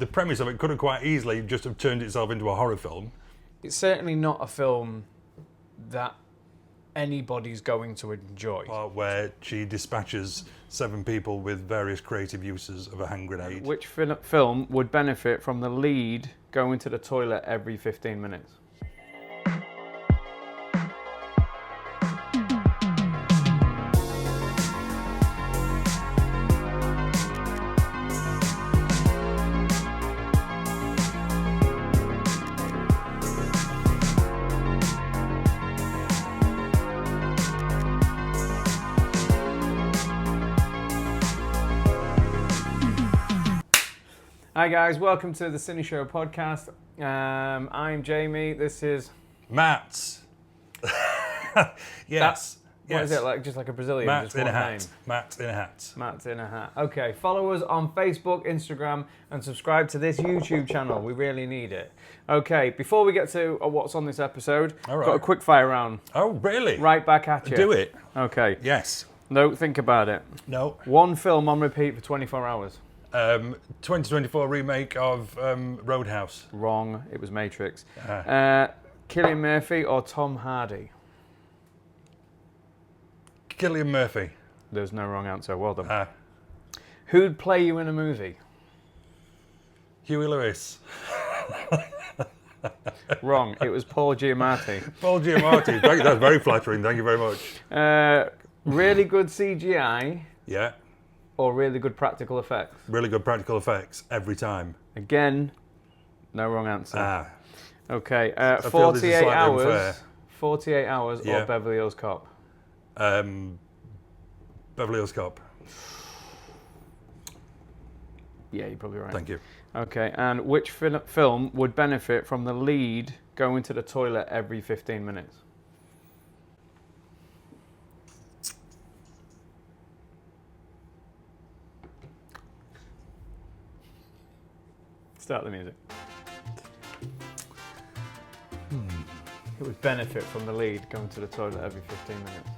the premise of it could have quite easily just have turned itself into a horror film. It's certainly not a film that anybody's going to enjoy. Where she dispatches 7 people with various creative uses of a hand grenade. Which film would benefit from the lead going to the toilet every 15 minutes? Hi guys, welcome to the CineShow Podcast. I'm Jamie, this is... Matt. Yes. What is it, like just like a Brazilian? Matt in a hat. Name? Matt in a hat. Matt in a hat. Okay, follow us on Facebook, Instagram, and subscribe to this YouTube channel. We really need it. Okay, before we get to what's on this episode, got a quick fire round. Oh, really? Right back at you. Do it. Okay. Yes. No, think about it. No. One film on repeat for 24 hours. 2024 remake of Roadhouse. Wrong. It was Matrix. Cillian Murphy or Tom Hardy? Cillian Murphy. There's no wrong answer. Well done. Who'd play you in a movie? Huey Lewis. Wrong. It was Paul Giamatti. Paul Giamatti. That's very flattering. Thank you very much. Really good CGI. Yeah. Or really good practical effects? Really good practical effects every time. Again, no wrong answer. Okay, I feel 48 this is slightly hours. unfair. 48 hours Yeah. or Beverly Hills Cop? Beverly Hills Cop. Yeah, you're probably right. Thank you. Okay, and which film would benefit from the lead going to the toilet every 15 minutes? Start the music. It would benefit from the lead going to the toilet every 15 minutes.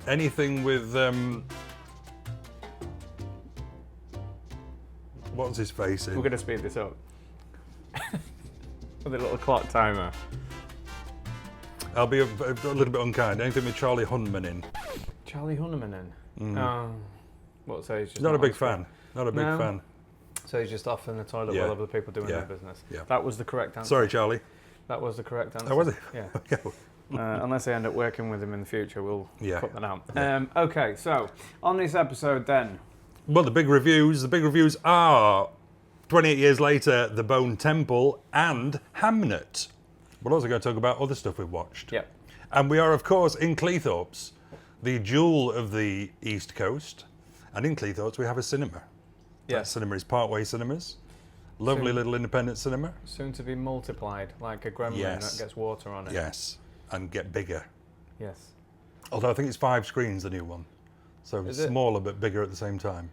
Anything with what's his face in? We're going to speed this up. With a little clock timer. I'll be a little bit unkind. Anything with Charlie Hunnam in? Charlie Hunnam in? What, so he's just Not a big on screen? fan. Not a big fan. So he's just off in the toilet Yeah. while other people doing Yeah. their business. Yeah. That was the correct answer. Sorry, Charlie. That was the correct answer. Oh, was it? Yeah. Okay. Unless I end up working with him in the future, we'll Yeah. cut that out. Yeah. Okay, so on this episode then, Well, the big reviews are 28 years later, The Bone Temple and Hamnet. We're also going to talk about other stuff we've watched. Yep. And we are, of course, in Cleethorpes, the jewel of the East Coast. And in Cleethorpes, we have a cinema. Yeah. That cinema is Parkway Cinemas. Lovely little independent cinema. soon to be multiplied, like a gremlin Yes. that gets water on it. Yes. And get bigger. Yes. Although I think it's 5 screens, the new one. So Is it? smaller but bigger at the same time.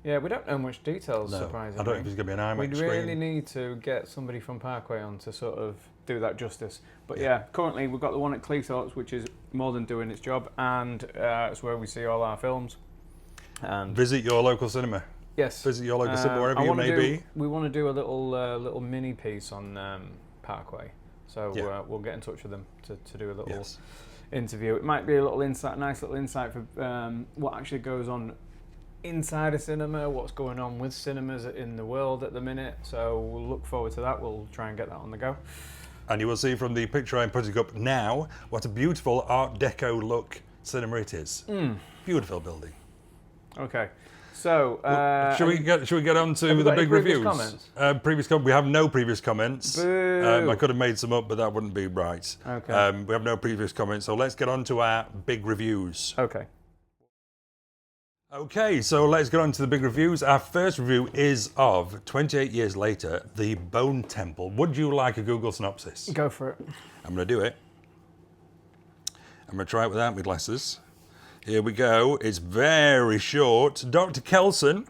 Yeah, we don't know much details, No, surprisingly. I don't know if it's going to be an IMAX We'd screen. really need to get somebody from Parkway on to sort of do that justice. But yeah, currently we've got the one at Cleethorpes, which is more than doing its job, and it's where we see all our films. And Visit your local cinema. yes, Visit your local cinema wherever you may be. We want to do a little mini piece on Parkway, so Yeah. we'll get in touch with them to do a little Yes. interview. It might be a little insight, nice little insight for what actually goes on inside a cinema, what's going on with cinemas in the world at the minute. So we'll look forward to that. We'll try and get that on the go. And you will see from the picture I'm putting up now what a beautiful Art Deco look cinema it is. Beautiful building. Okay, so should we get on to we the got any big previous reviews? comments? We have no previous comments. Boo. I could have made some up, but that wouldn't be right. Okay. We have no previous comments, so let's get on to our big reviews. Okay. Okay, so let's get on to the big reviews. Our first review is of 28 years later, The Bone Temple. Would you like a Google synopsis? Go for it. I'm going to do it. I'm going to try it without my glasses. Here we go. It's very short. Dr. Kelson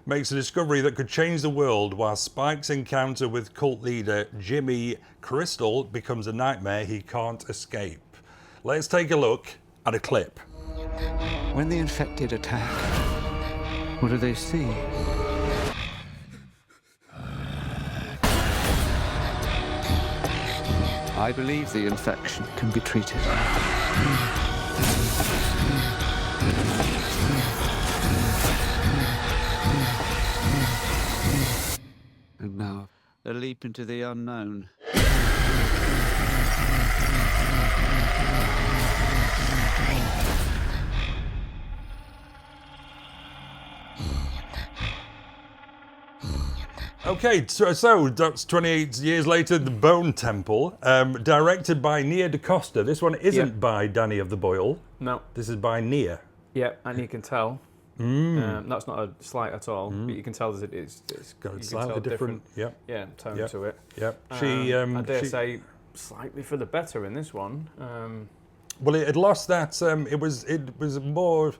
makes a discovery that could change the world while Spike's encounter with cult leader Jimmy Crystal becomes a nightmare he can't escape. Let's take a look at a clip. When the infected attack, what do they see? I believe the infection can be treated. And now, a leap into the unknown. Okay, so that's 28 years later, The Bone Temple, directed by Nia DaCosta. This one isn't by Danny of the Boyle. No. This is by Nia. Yeah, and you can tell. That's not a slight at all, but you can tell that it's got a slightly different tone to it. Yeah, I dare say slightly for the better in this one. Well, it had lost that. It was more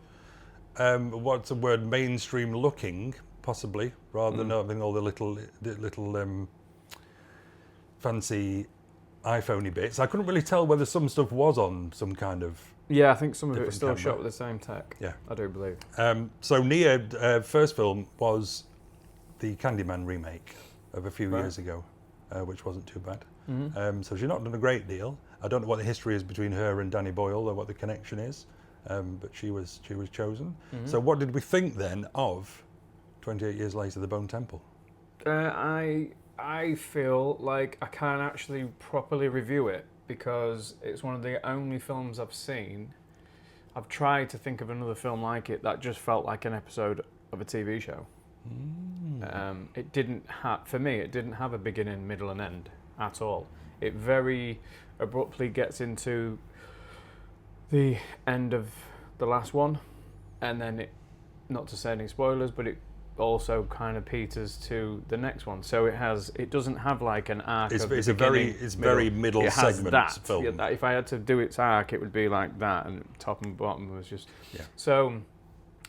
what's the word, mainstream looking, possibly, rather than having all the little fancy iPhone-y bits. I couldn't really tell whether some stuff was on some kind of. Yeah, I think some of it was still camera. shot with the same tech. Yeah, I do believe. So Nia, first film was the Candyman remake of a few years ago, which wasn't too bad. So she's not done a great deal. I don't know what the history is between her and Danny Boyle or what the connection is, but she was chosen. So what did we think then of 28 years later, The Bone Temple? I feel like I can't actually properly review it because it's one of the only films I've seen. I've tried to think of another film like it that just felt like an episode of a TV show. It didn't have, for me, it didn't have a beginning, middle and end at all. It very abruptly gets into the end of the last one, and then it, not to say any spoilers, but it also kind of peters to the next one. So it doesn't have like an arc. It's very middle segment film. Yeah, if I had to do its arc, it would be like that, and top and bottom was just. Yeah. So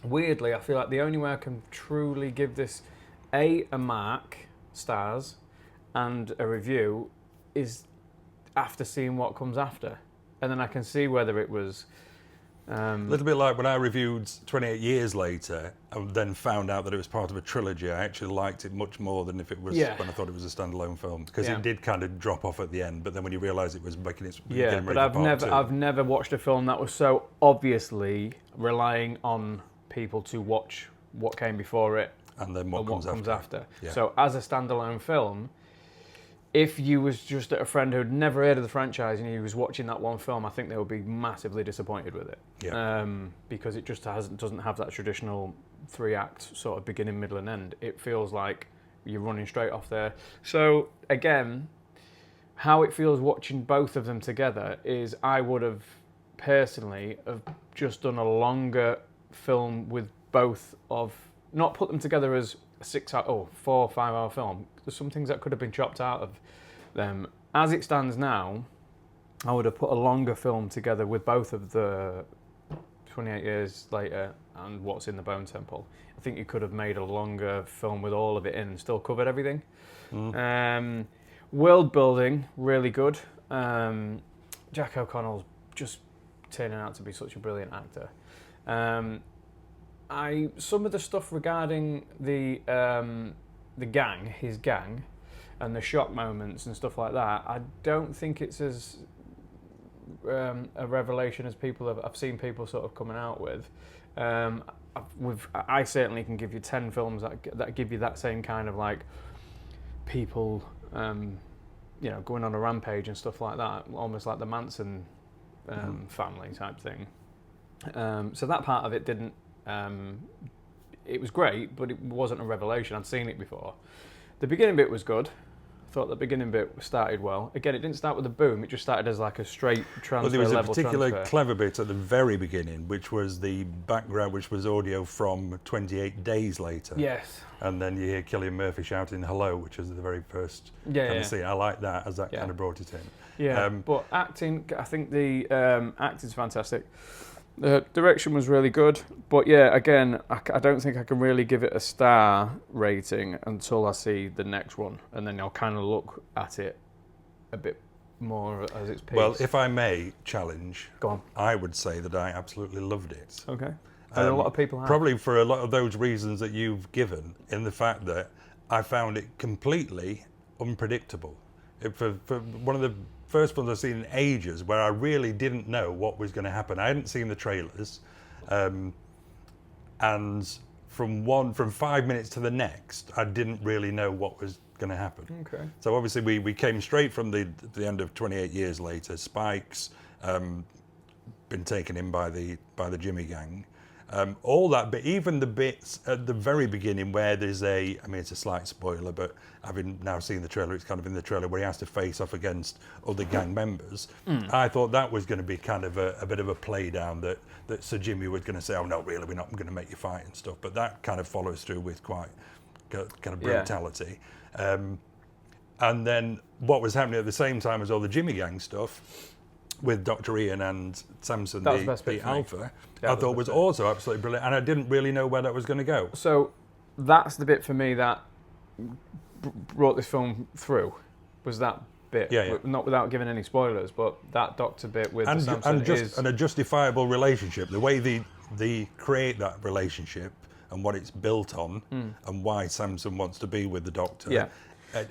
weirdly, I feel like the only way I can truly give this a mark, stars, and a review is after seeing what comes after, and then I can see whether it was. A little bit like when I reviewed 28 Years Later and then found out that it was part of a trilogy. I actually liked it much more than if it was when I thought it was a standalone film, because it did kind of drop off at the end, but then when you realise it was making its but I've never watched a film that was so obviously relying on people to watch what came before it and then what comes after. Yeah. So as a standalone film, if you was just a friend who'd never heard of the franchise and he was watching that one film, I think they would be massively disappointed with it. Yeah. Because it just doesn't have that traditional 3-act sort of beginning, middle and end. It feels like you're running straight off there. So again, how it feels watching both of them together is I would have personally have just done a longer film with both of, not put them together as a 4 or 5 hour film. There's some things that could have been chopped out of them. As it stands now, I would have put a longer film together with both of the 28 Years Later and What's in the Bone Temple. I think you could have made a longer film with all of it in and still covered everything. World building, really good. Jack O'Connell's just turning out to be such a brilliant actor. Some of the stuff regarding the gang, his gang, and the shock moments and stuff like that, I don't think it's as a revelation as I've seen people sort of coming out with. I certainly can give you 10 films that give you that same kind of like people, going on a rampage and stuff like that, almost like the Manson family type thing. So that part of it didn't. It was great, but it wasn't a revelation. I'd seen it before. The beginning bit was good. I thought the beginning bit started well. Again, it didn't start with a boom. It just started as like a straight transfer. Well, there was a level particular transfer. clever bit at the very beginning, which was the background, which was audio from 28 Days Later. Yes. And then you hear Cillian Murphy shouting "Hello," which is the very first kind of scene. I like that, as that kind of brought it in. Yeah, but acting, I think the acting's fantastic. The direction was really good, but yeah, again, I don't think I can really give it a star rating until I see the next one, and then I'll kind of look at it a bit more as its piece. Well, if I may challenge, go on. I would say that I absolutely loved it. Okay. And a lot of people have. Probably for a lot of those reasons that you've given, in the fact that I found it completely unpredictable. for one of the first ones I've seen in ages, where I really didn't know what was going to happen. I hadn't seen the trailers, and from 5 minutes to the next, I didn't really know what was going to happen. Okay. So obviously we came straight from the end of 28 years later. Spike's been taken in by the Jimmy Gang. All that, but even the bits at the very beginning where there's it's a slight spoiler, but having now seen the trailer, it's kind of in the trailer where he has to face off against other gang members. I thought that was going to be kind of a bit of a play down that Sir Jimmy was going to say, oh no, really, we're not going to make you fight and stuff. But that kind of follows through with quite kind of brutality. And then what was happening at the same time as all the Jimmy Gang stuff with Dr. Ian and Samson, the Alpha, I thought was also absolutely brilliant, and I didn't really know where that was going to go. So that's the bit for me that brought this film through, was that bit. Yeah. Not without giving any spoilers, but that Doctor bit with the Samson and a justifiable relationship. The way they create that relationship and what it's built on, and why Samson wants to be with the Doctor. Yeah.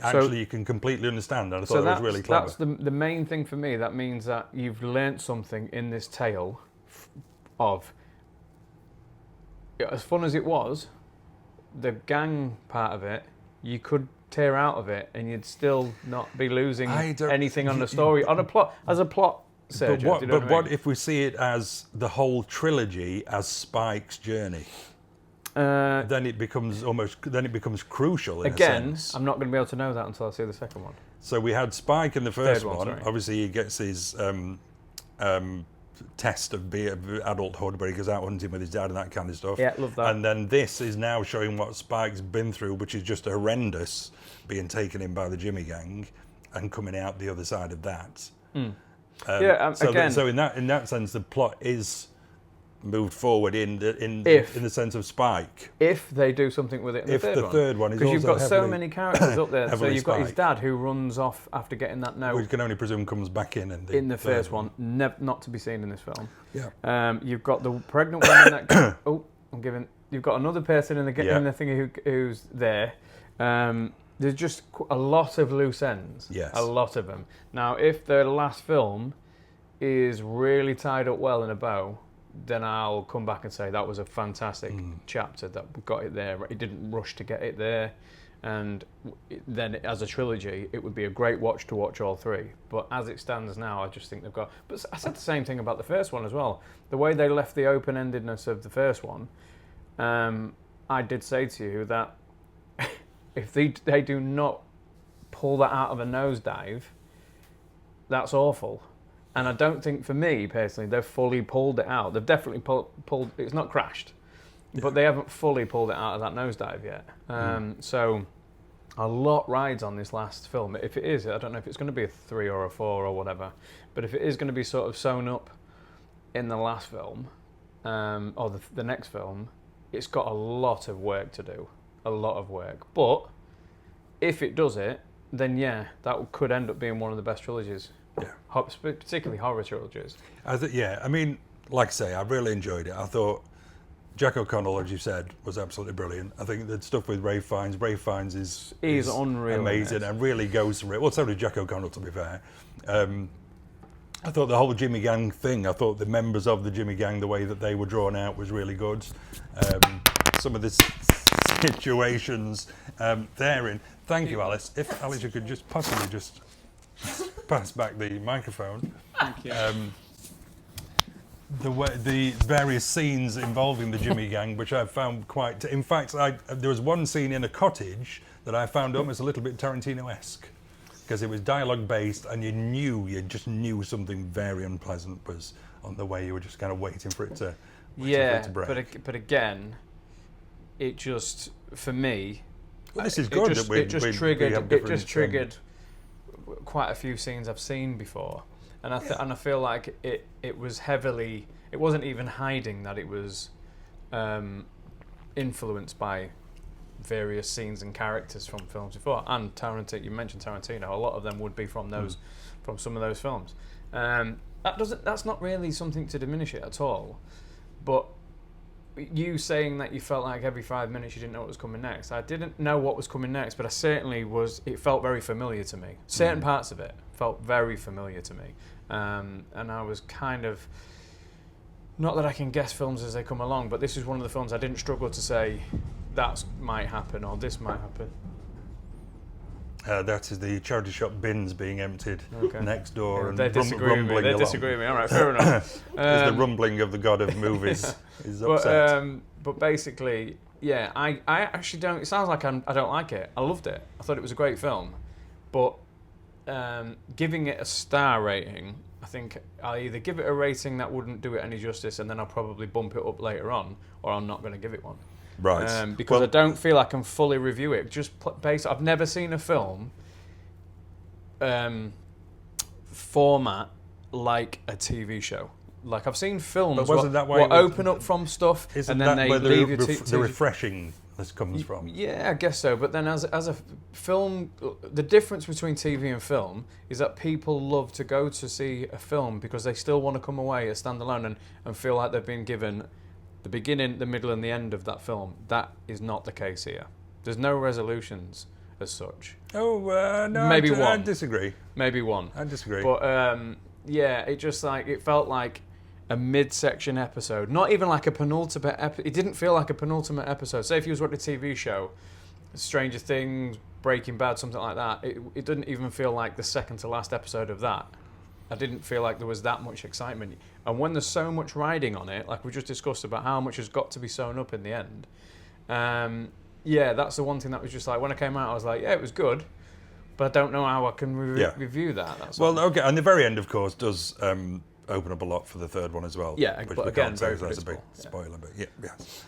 Actually, you can completely understand, and I thought it was really clever. That's the main thing for me. That means that you've learnt something in this tale of, as fun as it was, the gang part of it, you could tear out of it and you'd still not be losing anything on the story, on a plot, as a plot surgeon. But what if we see it as the whole trilogy as Spike's journey? Then it becomes crucial in a sense. I'm not going to be able to know that until I see the second one. So we had Spike in the first one. Obviously, he gets his test of adulthood, where he goes out hunting with his dad and that kind of stuff. Yeah, love that. And then this is now showing what Spike's been through, which is just horrendous, being taken in by the Jimmy Gang and coming out the other side of that. So in that sense, the plot is moved forward in the sense of Spike. If they do something with it in the third one. Because you've got so many characters up there. So you've got his Spike, dad who runs off after getting that note. We can only presume comes back in the first one. Not to be seen in this film. Yeah. You've got the pregnant woman that... You've got another person in the thing who's there. There's just a lot of loose ends. Yes. A lot of them. Now, if the last film is really tied up well in a bow, then I'll come back and say that was a fantastic chapter that got it there. It didn't rush to get it there, and then as a trilogy, it would be a great watch to watch all three. But as it stands now, I just think they've got... But I said the same thing about the first one as well. The way they left the open-endedness of the first one, I did say to you that if they do not pull that out of a nosedive, that's awful. And I don't think, for me personally, they've fully pulled it out. They've definitely pulled. It's not crashed, but they haven't fully pulled it out of that nosedive yet. So a lot rides on this last film. If it is, I don't know if it's going to be a 3 or a 4 or whatever, but if it is going to be sort of sewn up in the last film, or the next film, it's got a lot of work to do. A lot of work. But if it does it, then that could end up being one of the best trilogies. Yeah, particularly horror trilogies. I mean, like I say, I really enjoyed it. I thought Jack O'Connell, as you said, was absolutely brilliant. I think the stuff with Ray Fiennes is unreal, amazing, and really goes for it. Well, so did Jack O'Connell, to be fair. I thought the whole Jimmy Gang thing, I thought the members of the Jimmy Gang, the way that they were drawn out was really good. Some of the situations therein. Thank you, Alice. If Alice, you could just possibly just pass back the microphone. Thank you. The various scenes involving the Jimmy Gang, which I found quite... In fact, there was one scene in a cottage that I found almost a little bit Tarantino-esque, because it was dialogue-based, and you just knew something very unpleasant was on the way. You were just kind of waiting for it to break. But again, it just, for me... Well, this is good. It just triggered quite a few scenes I've seen before, and I feel like it was heavily. It wasn't even hiding that it was influenced by various scenes and characters from films before. And Tarantino, you mentioned Tarantino. A lot of them would be from some of those films. That's not really something to diminish it at all, but you saying that you felt like every 5 minutes you didn't know what was coming next. I didn't know what was coming next, but I certainly was. It felt very familiar to me. Certain parts of it felt very familiar to me, and I was kind of. Not that I can guess films as they come along, but this is one of the films I didn't struggle to say that might happen or this might happen. That is the charity shop bins being emptied next door and they disagree with me. rumbling They along. disagree with me. All right, fair enough. It's the rumbling of the god of movies is upset. But basically, yeah, I actually don't. It sounds like I don't like it. I loved it. I thought it was a great film, but giving it a star rating, I think I'll either give it a rating that wouldn't do it any justice, and then I'll probably bump it up later on, or I'm not going to give it one. Right. Because I don't feel I can fully review it. Just based, I've never seen a film format like a TV show. Like I've seen films what open up from stuff and then they leave you to the refreshingness comes from. Yeah, I guess so. But then as a film, the difference between TV and film is that people love to go to see a film because they still want to come away as standalone and feel like they've been given the beginning, the middle and the end of that film. That is not the case here. There's no resolutions as such. Oh, no, maybe one. I disagree. Maybe one. I disagree. But yeah, it just it felt like a mid-section episode, not even like a penultimate episode. It didn't feel like a penultimate episode. Say if you was watching a TV show, Stranger Things, Breaking Bad, something like that, it didn't even feel like the second to last episode of that. I didn't feel like there was that much excitement. And when there's so much riding on it, like we just discussed about how much has got to be sewn up in the end, yeah, that's the one thing that was just like, when I came out, I was like, yeah, it was good, but I don't know how I can review that. That's okay, and the very end, of course, does open up a lot for the third one as well. Yeah, which but we again, can't say, very so that's a big predictable. spoiler, but yes.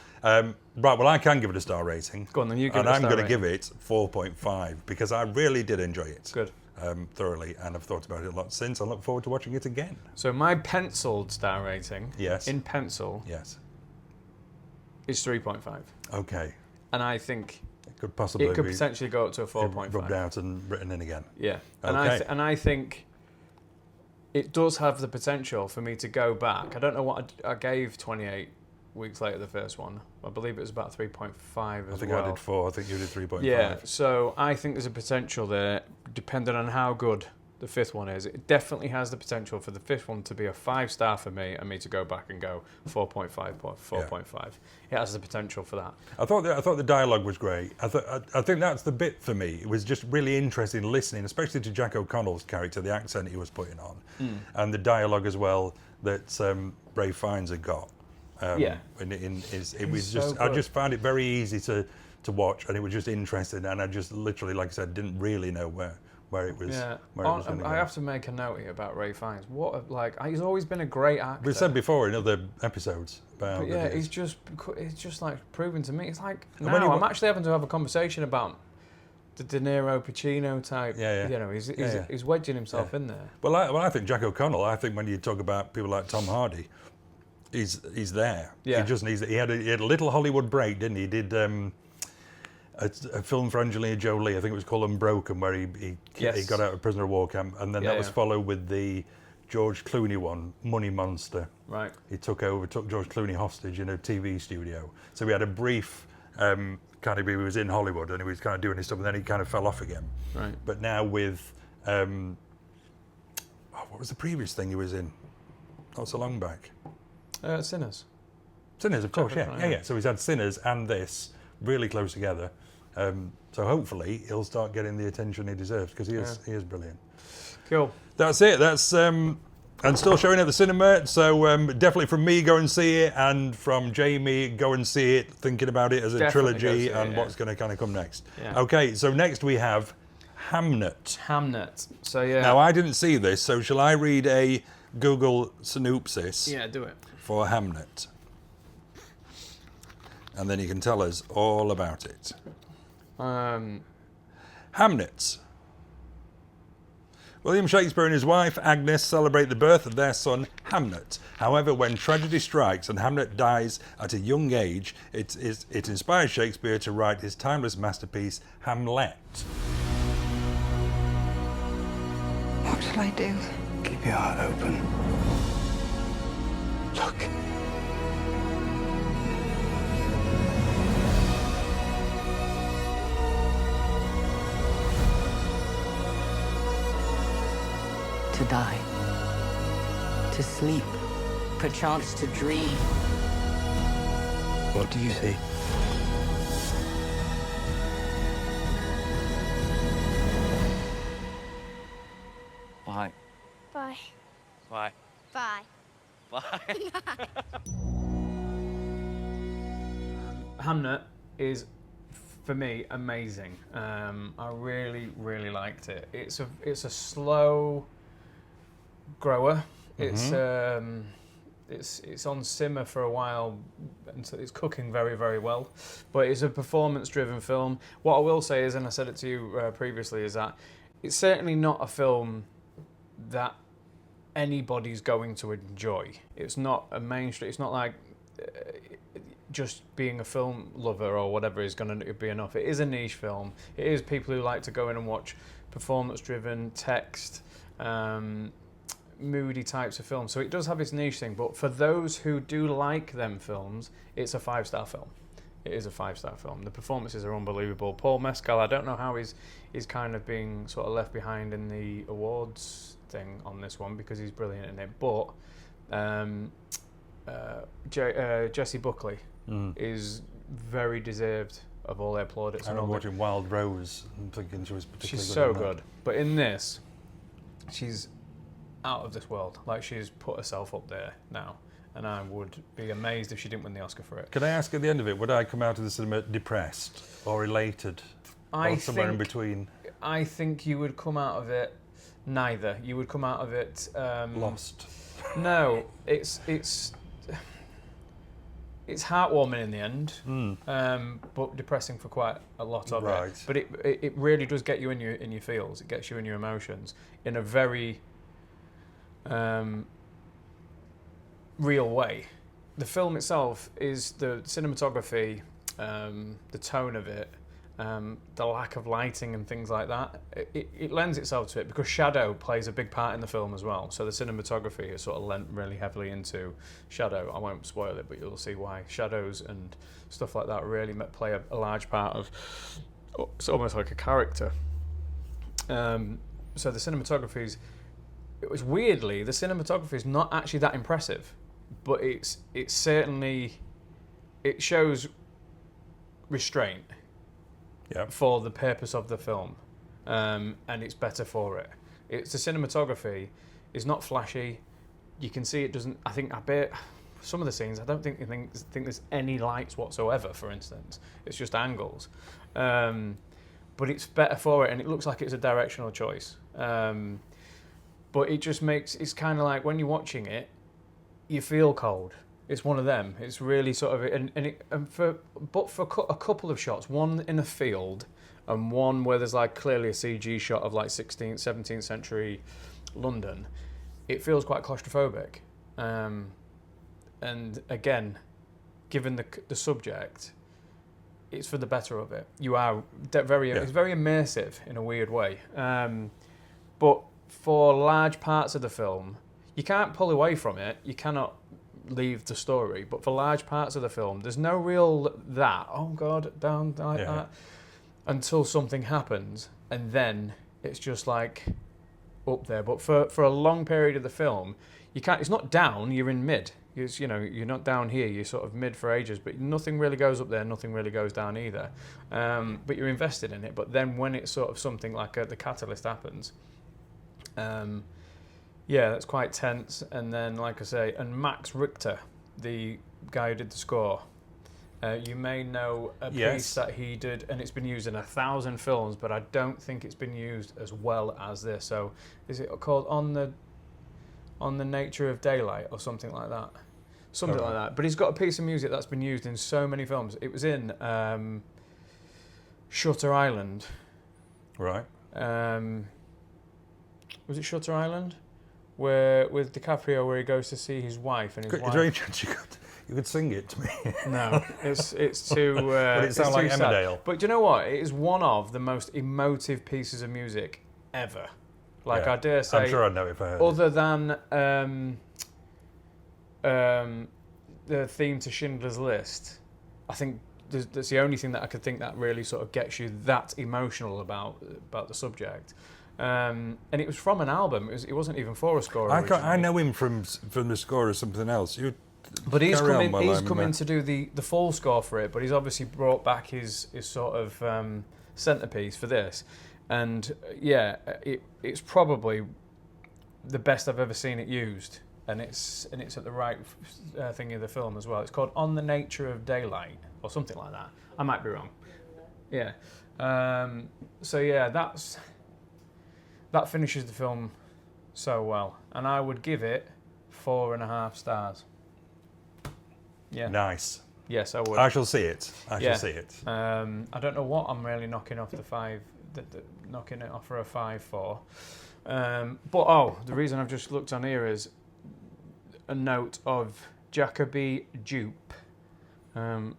Right, well, I can give it a star rating. Go on, then you give and it a I'm star going to rating. give it 4.5 because I really did enjoy it. Good. Thoroughly, and I've thought about it a lot since. I look forward to watching it again. So my penciled star rating, Yes. in pencil, Yes. is 3.5. Okay. And I think It could possibly it could be potentially go up to a 4.5. rubbed out and written in again. Yeah. And Okay. and I think it does have the potential for me to go back. I don't know what I gave 28 weeks later, the first one. I believe it was about 3.5 as well. I think I did 4. I think you did 3.5. Yeah, so I think there's a potential there, depending on how good the fifth one is. It definitely has the potential for the fifth one to be a 5-star for me, and me to go back and go 4.5, 4.5. It has the potential for that. I thought the dialogue was great. I think that's the bit for me. It was just really interesting listening, especially to Jack O'Connell's character, the accent he was putting on, and the dialogue as well that Ray Fiennes had got. It was just so I good. just found it very easy to watch, and it was just interesting, and I just literally, like I said, didn't really know where it was. Yeah, Where it was going to go. I have to make a note here about Ray Fiennes. He's always been a great actor. We've said before in other episodes about. But yeah, it's just like proven to me. It's like now I'm actually having to have a conversation about the De Niro Pacino type. Yeah. You know, he's wedging himself in there. Well, I think Jack O'Connell. I think when you talk about people like Tom Hardy, he's there. Yeah. He just needs. He had a little Hollywood break, didn't he? He did a film for Angelina Jolie. I think it was called Unbroken, where he got out of prisoner of war camp, and then that was followed with the George Clooney one, Money Monster. Right. He took George Clooney hostage in a TV studio. So we had a brief kind of, he was in Hollywood and he was kind of doing his stuff, and then he kind of fell off again. Right. But now with what was the previous thing he was in? Not so long back. Sinners. Sinners, of course, Right, yeah. So he's had Sinners and this really close together. So hopefully he'll start getting the attention he deserves, because he is brilliant. Cool. That's it. That's and still showing at the cinema. So definitely from me, go and see it, and from Jamie, go and see it. Thinking about it as a Definitely go trilogy see it, and yeah. what's going to kind of come next. Yeah. Okay, so next we have Hamnet. Hamnet. So yeah. Now I didn't see this, so shall I read a Google synopsis Yeah, do it. for Hamnet? And then you can tell us all about it. Hamnet. William Shakespeare and his wife Agnes celebrate the birth of their son Hamnet. However, when tragedy strikes and Hamnet dies at a young age, it inspires Shakespeare to write his timeless masterpiece, Hamlet. What shall I do? Keep your heart open. Look. to die, to sleep, perchance to dream. What do you see? Why? Bye. Why? Bye. Why? Hamnet is, for me, amazing. I really, really liked it. It's a slow grower. It's on simmer for a while, and so it's cooking very, very well. But it's a performance-driven film. What I will say is, and I said it to you previously, is that it's certainly not a film that anybody's going to enjoy. It's not a mainstream. It's not like just being a film lover or whatever is going to be enough. It is a niche film. It is people who like to go in and watch performance-driven text, moody types of films. So it does have its niche thing. But for those who do like them films, it's a 5-star film. It is a 5-star film. The performances are unbelievable. Paul Mescal, I don't know how he's kind of being sort of left behind in the awards thing on this one because he's brilliant in it. But Jessie Buckley is very deserved of all their plaudits. I remember watching Wild Rose and thinking she was particularly She's good. so in that. good. But in this, she's out of this world. Like, she's put herself up there now. And I would be amazed if she didn't win the Oscar for it. Could I ask at the end of it, would I come out of the cinema depressed or elated? Or somewhere in between? I think you would come out of it neither. You would come out of it... Lost. No, it's heartwarming in the end, but depressing for quite a lot of Right. it. But it really does get you in your feels. It gets you in your emotions in a very real way. The film itself is the cinematography, the tone of it, the lack of lighting and things like that. It lends itself to it because shadow plays a big part in the film as well. So the cinematography is sort of lent really heavily into shadow. I won't spoil it, but you'll see why. Shadows and stuff like that really play a large part of. It's almost like a character. So the cinematography is weirdly, the cinematography is not actually that impressive, but it's certainly, it shows restraint. Yep. For the purpose of the film, and it's better for it. It's the cinematography is not flashy. You can see it doesn't. I bet some of the scenes I don't think there's any lights whatsoever. For instance, it's just angles, but it's better for it, and it looks like it's a directional choice. But it just makes it's kind of like when you're watching it, you feel cold. It's one of them. It's really sort of for a couple of shots, one in a field, and one where there's like clearly a CG shot of like 16th, 17th century London. It feels quite claustrophobic, and again, given the subject, it's for the better of it. You are it's very immersive in a weird way, but for large parts of the film, you can't pull away from it. You cannot leave the story, but for large parts of the film there's no real oh god down like that until something happens, and then it's just like up there. But for a long period of the film you can't, it's not down, you're in mid, you're not down here, you're sort of mid for ages, but nothing really goes up there, nothing really goes down either, but you're invested in it. But then when it's sort of something like the catalyst happens, that's quite tense. And then, like I say, and Max Richter, the guy who did the score, you may know a piece that he did, and it's been used in 1,000 films, but I don't think it's been used as well as this. So, is it called On the Nature of Daylight or something like that? Something like that. But he's got a piece of music that's been used in so many films. It was in Shutter Island. Right. Was it Shutter Island? Where with DiCaprio, where he goes to see his wife and his wife. Is there any chance you could sing it to me? No, it's too. But it sounds like Emmerdale. Sad. But do you know what? It is one of the most emotive pieces of music ever. Like I dare say, I'm sure I'd know if I heard other than the theme to Schindler's List, I think that's the only thing that I could think that really sort of gets you that emotional about the subject. And it was from an album. It wasn't even for a score. I know him from the score of something else. But he's carry on while he's I'm, come in to do the full score for it, but he's obviously brought back his sort of centerpiece for this. And yeah, it's probably the best I've ever seen it used, and it's at the right thing of the film as well. It's called On the Nature of Daylight or something like that. I might be wrong. Yeah. So yeah, that finishes the film so well, and I would give it 4.5 stars. Yeah. Nice. Yes, I would. I shall see it. I shall see it. I don't know what I'm really knocking off the 5, knocking it off for a 5 for. But the reason I've just looked on here is a note of Jacoby Jupe.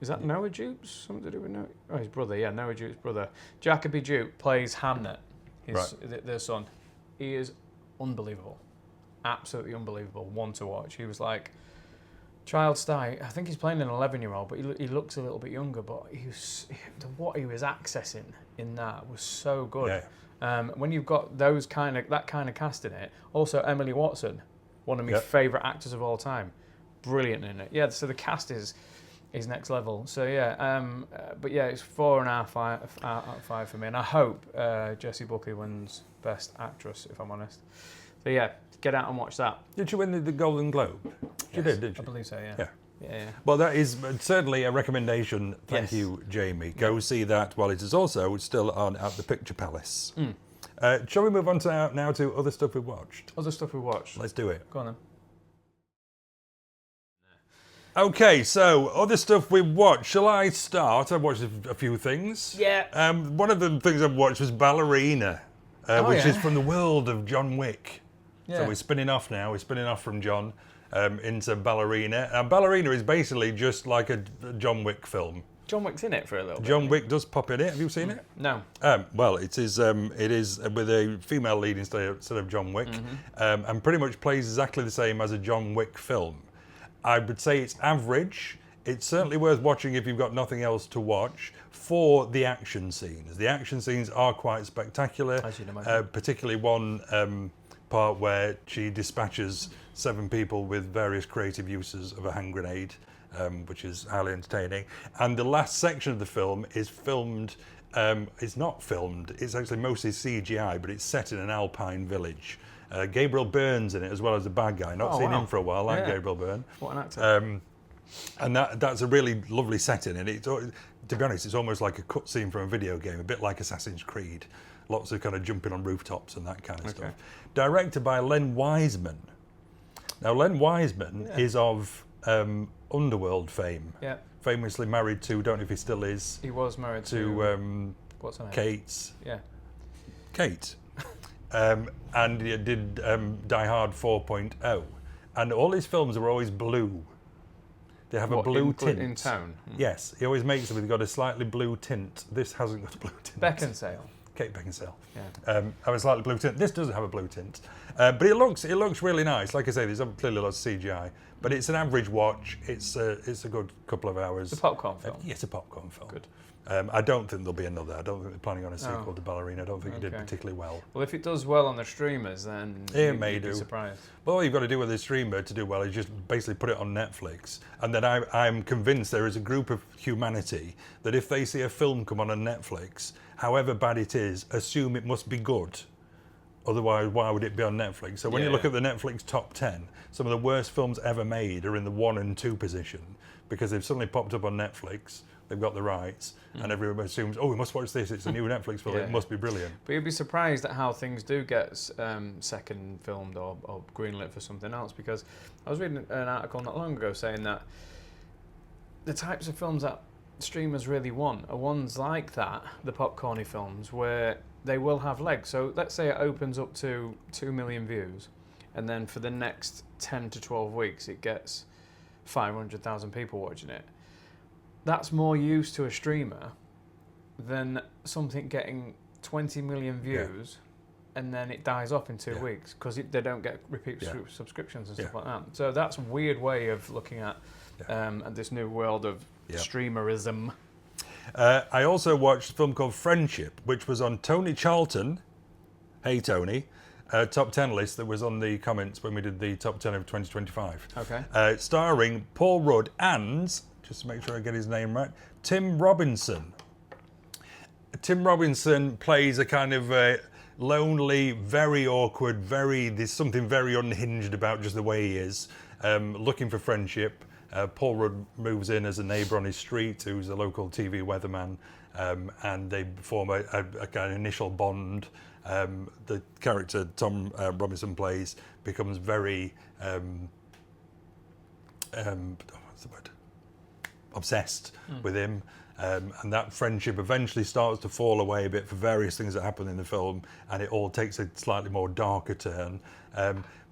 Is that Noah Jupe's? Something to do with Noah? Oh, his brother. Yeah, Noah Jupe's brother. Jacoby Jupe plays Hamnet, their son. He is unbelievable, absolutely unbelievable. One to watch. He was like child star. I think he's playing an 11-year-old, but he looks a little bit younger. But what he was accessing in that was so good. Yeah. When you've got that kind of cast in it, also Emily Watson, one of my favourite actors of all time, brilliant in it. Yeah, so the cast is next level. So yeah, but yeah, it's 4.5 out of 5 for me, and I hope Jessie Buckley wins Best Actress, if I'm honest. So yeah, get out and watch that. Did you win the Golden Globe? You did, didn't you? I believe so. Yeah. Yeah. Well, that is certainly a recommendation. Thank you, Jamie. Go see that while it is also still on at the Picture Palace. Shall we move on to now to other stuff we've watched? Other stuff we've watched. Let's do it. Go on then. Okay, so other stuff we've watched. Shall I start? I've watched a few things. Yeah. One of the things I've watched was Ballerina, which is from the world of John Wick. Yeah. So we're spinning off now. We're spinning off from John into Ballerina. And Ballerina is basically just like a John Wick film. John Wick's in it for a little bit. John Wick does pop in it. Have you seen it? No. Well, it is with a female lead instead of John Wick, and pretty much plays exactly the same as a John Wick film. I would say it's average. It's certainly worth watching if you've got nothing else to watch for the action scenes. The action scenes are quite spectacular, as you'd imagine. Particularly one part where she dispatches 7 people with various creative uses of a hand grenade, which is highly entertaining. And the last section of the film is filmed, it's not filmed, it's actually mostly CGI, but it's set in an alpine village. Gabriel Byrne's in it as well as the bad guy. Not seen him for a while, like Gabriel Byrne. What an actor. And that's a really lovely setting. And to be honest, it's almost like a cutscene from a video game, a bit like Assassin's Creed. Lots of kind of jumping on rooftops and that kind of stuff. Directed by Len Wiseman. Now, Len Wiseman is of Underworld fame. Yeah. Famously married to, don't know if he still is. He was married to what's her name? Kate. Yeah. Kate. And he did Die Hard 4.0. And all his films are always blue. They have a blue tint. In tone? Yes, he always makes them. They've got a slightly blue tint. This hasn't got a blue tint. Beckinsale. Kate Beckinsale. Yeah. Have a slightly blue tint. This doesn't have a blue tint. But it looks really nice. Like I say, there's clearly lots of CGI. But it's an average watch. It's a good couple of hours. It's a popcorn film. It's a popcorn film. Good. I don't think there'll be another. I don't think they're planning on a sequel to Ballerina. I don't think it did particularly well. Well, if it does well on the streamers, then it may be surprised. Well, all you've got to do with a streamer to do well is just basically put it on Netflix. And then I'm convinced there is a group of humanity that if they see a film come on Netflix, however bad it is, assume it must be good. Otherwise, why would it be on Netflix? So when you look at the Netflix top 10, some of the worst films ever made are in the 1 and 2 position because they've suddenly popped up on Netflix. They've got the rights, and everyone assumes, we must watch this. It's a new Netflix film. It must be brilliant. But you'd be surprised at how things do get second filmed or greenlit for something else. Because I was reading an article not long ago saying that the types of films that streamers really want are ones like that, the popcorny films, where they will have legs. So let's say it opens up to 2 million views, and then for the next 10 to 12 weeks it gets 500,000 people watching it. That's more use to a streamer than something getting 20 million views and then it dies off in 2 weeks because they don't get repeat subscriptions and stuff like that. So that's a weird way of looking at this new world of streamerism. I also watched a film called Friendship, which was on Tony Charlton. Hey Tony, top 10 list that was on the comments when we did the top 10 of 2025. Okay. Starring Paul Rudd and, just to make sure I get his name right, Tim Robinson. Tim Robinson plays a kind of lonely, very awkward, there's something very unhinged about just the way he is, looking for friendship. Paul Rudd moves in as a neighbour on his street who's a local TV weatherman, and they form a kind of initial bond. The character Tom Robinson plays becomes very what's the word? Obsessed with him, and that friendship eventually starts to fall away a bit for various things that happen in the film, and it all takes a slightly more darker turn.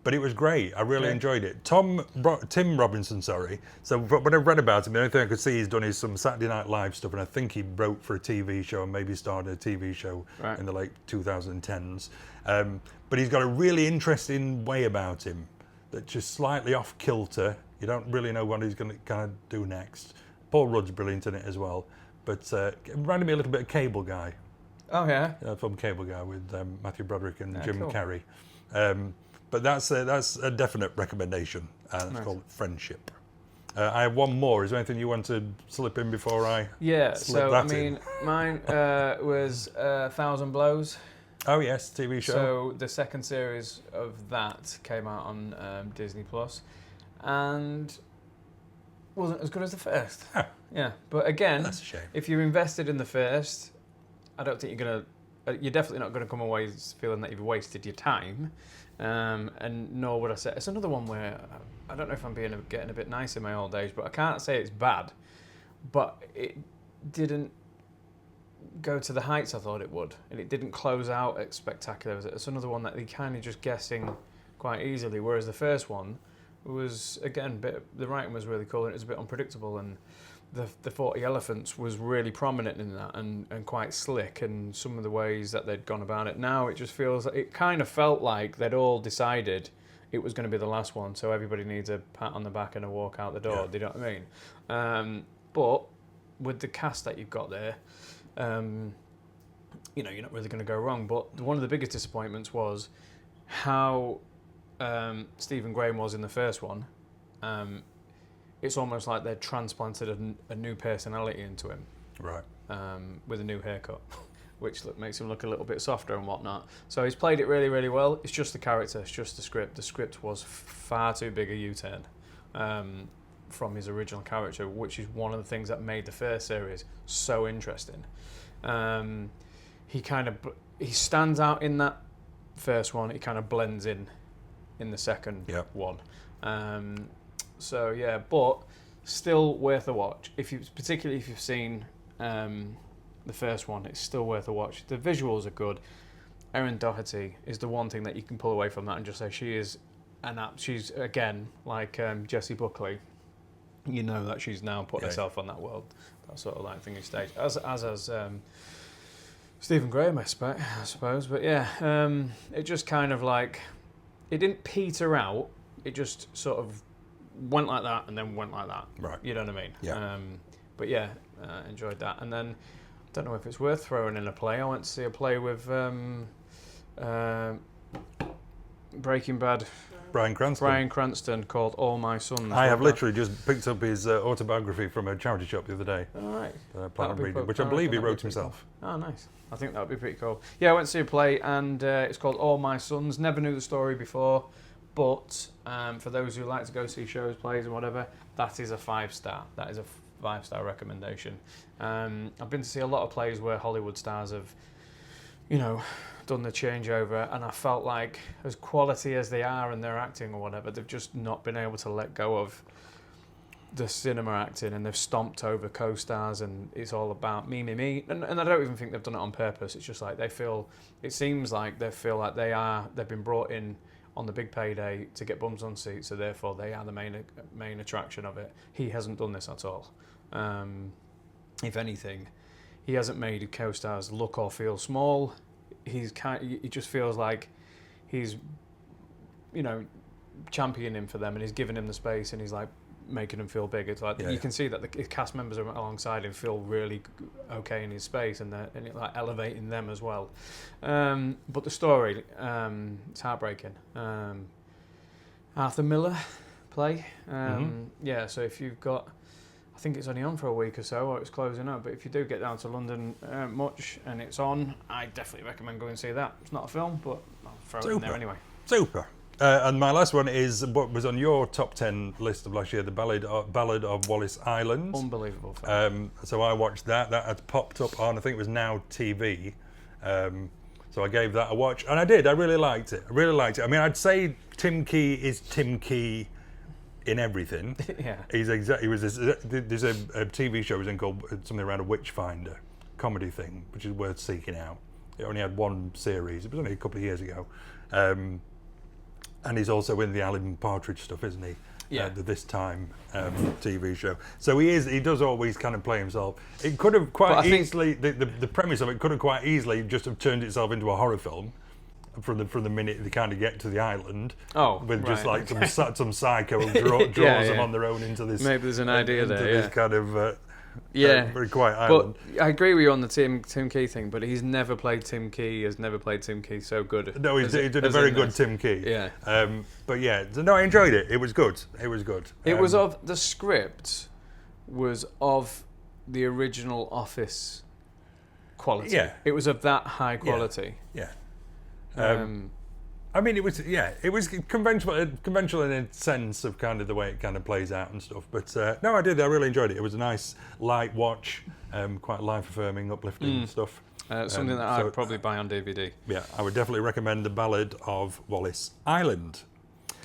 But it was great. I really enjoyed it. Tim Robinson, sorry. So when I read about him, the only thing I could see he's done is some Saturday Night Live stuff, and I think he wrote for a TV show and maybe started a TV show in the late 2010s. But he's got a really interesting way about him that's just slightly off kilter. You don't really know what he's going to kind of do next. Paul Rudd's brilliant in it as well, but it reminded me a little bit of Cable Guy. Oh yeah. From Cable Guy with Matthew Broderick and Jim cool. Carrey. But that's a definite recommendation. It's called Friendship. I have one more. Is there anything you want to slip in before I slip that in? Mine was 1,000 Blows. Oh yes, TV show. So the second series of that came out on Disney Plus, and wasn't as good as the first. Huh. Yeah, but again, That's a shame. if you're invested in the first, I don't think you're definitely not gonna come away feeling that you've wasted your time. And nor would I say it's another one where I don't know if I'm getting a bit nice in my old age, but I can't say it's bad, but it didn't go to the heights I thought it would, and it didn't close out as spectacular. It's another one that you're kind of just guessing quite easily, whereas the first one was, again, the writing was really cool and it was a bit unpredictable, and the 40 Elephants was really prominent in that and quite slick, and some of the ways that they'd gone about it. Now it just feels, it kind of felt like they'd all decided it was going to be the last one, so everybody needs a pat on the back and a walk out the door. Yeah. Do you know what I mean? But with the cast that you've got there, you're not really going to go wrong. But one of the biggest disappointments was how Stephen Graham was in the first one. It's almost like they'd transplanted a new personality into him, Right. with a new haircut, which makes him look a little bit softer and whatnot. So he's played it really, really well. It's just the character, it's just the script. The script was far too big a U-turn from his original character, which is one of the things that made the first series so interesting. He stands out in that first one. He kind of blends in the second one. So yeah, but still worth a watch. Particularly if you've seen the first one, it's still worth a watch. The visuals are good. Erin Doherty is the one thing that you can pull away from that and just say she is she's again like Jessie Buckley. You know that she's now put herself on that sort of like thingy stage, as Stephen Graham, I suppose. But yeah, it just kind of like, it didn't peter out. It just sort of went like that and then went like that. Right. You know what I mean? Yeah. But yeah, enjoyed that. And then, I don't know if it's worth throwing in a play. I went to see a play with Breaking Bad. Bryan Cranston called All My Sons. I have literally just picked up his autobiography from a charity shop the other day. All right. Which I believe he wrote himself. Cool. Oh, nice. I think that would be pretty cool. Yeah, I went to see a play and it's called All My Sons. Never knew the story before, but for those who like to go see shows, plays and whatever, that is a 5-star. That is a 5-star recommendation. I've been to see a lot of plays where Hollywood stars have, done the changeover, and I felt like, as quality as they are in their acting or whatever, they've just not been able to let go of the cinema acting, and they've stomped over co-stars, and it's all about me. And I don't even think they've done it on purpose. It's just like it seems like they feel like they've been brought in on the big payday to get bums on seats, so therefore they are the main attraction of it. He hasn't done this at all. If anything, he hasn't made co-stars look or feel small. He just feels like he's, championing him for them, and he's giving him the space, and he's like making him feel big. It's like you can see that the cast members are alongside him feel really okay in his space, and it, like elevating them as well. But the story, it's heartbreaking. Arthur Miller play. Yeah, so if you've got, I think it's only on for a week or so, or it's closing up, but if you do get down to London much and it's on, I definitely recommend going and see that. It's not a film, but I'll throw it in there anyway. Super. And my last one is what was on your top 10 list of last year, the Ballad of Wallace Island. Unbelievable film. So I watched that. That had popped up on, I think it was Now TV. So I gave that a watch, and I did. I really liked it. I mean, I'd say Tim Key is Tim Key in everything. Yeah. There's a TV show was in called something around a witch finder comedy thing, which is worth seeking out. It only had one series. It was only a couple of years ago. And he's also in the Alan Partridge stuff, isn't he? Yeah. The This Time TV show. So he does always kind of play himself. It could have quite easily, the premise of it could have quite easily just have turned itself into a horror film from the minute they kind of get to the island. Oh, with just right, like some psycho who draws them on their own into this. Maybe there's an idea there. This kind of very quiet but island. I agree with you on the Tim Key thing, but he's never played Tim Key. Has never played Tim Key so good. No, he did a very good Tim Key. Yeah. But yeah, no, I enjoyed it. It was good. It was of the script was of the original Office quality. Yeah. It was of that high quality. Yeah. I mean, it was conventional in a sense of kind of the way it kind of plays out and stuff. But no, I did. I really enjoyed it. It was a nice, light watch, quite life-affirming, uplifting stuff. Something that I'd probably buy on DVD. Yeah, I would definitely recommend The Ballad of Wallace Island.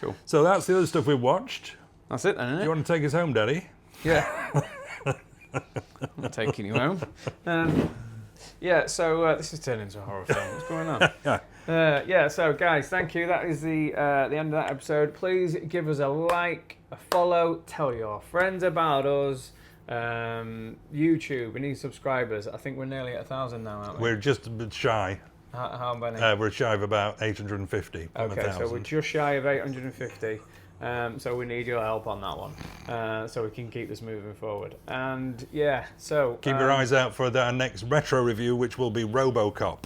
Cool. So that's the other stuff we watched. That's it then, isn't it? Do you want to take us home, Daddy? Yeah. I'm taking you home. Yeah, so this is turning into a horror film. What's going on? Yeah, so guys, thank you. That is the end of that episode. Please give us a like, a follow, tell your friends about us. YouTube, we need subscribers. I think we're nearly at 1,000 now, aren't we? We're just a bit shy. How many? We're shy of about 850. Okay, so we're just shy of 850. So we need your help on that one, so we can keep this moving forward. And yeah, so keep your eyes out for our next retro review, which will be RoboCop,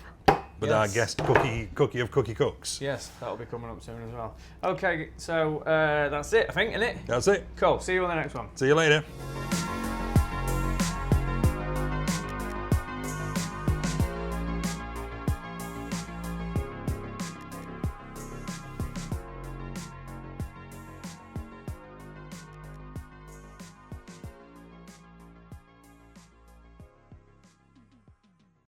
with our guest Cookie of Cookie Cooks. Yes, that'll be coming up soon as well. Okay, so that's it, I think, isn't it? That's it. Cool. See you on the next one. See you later.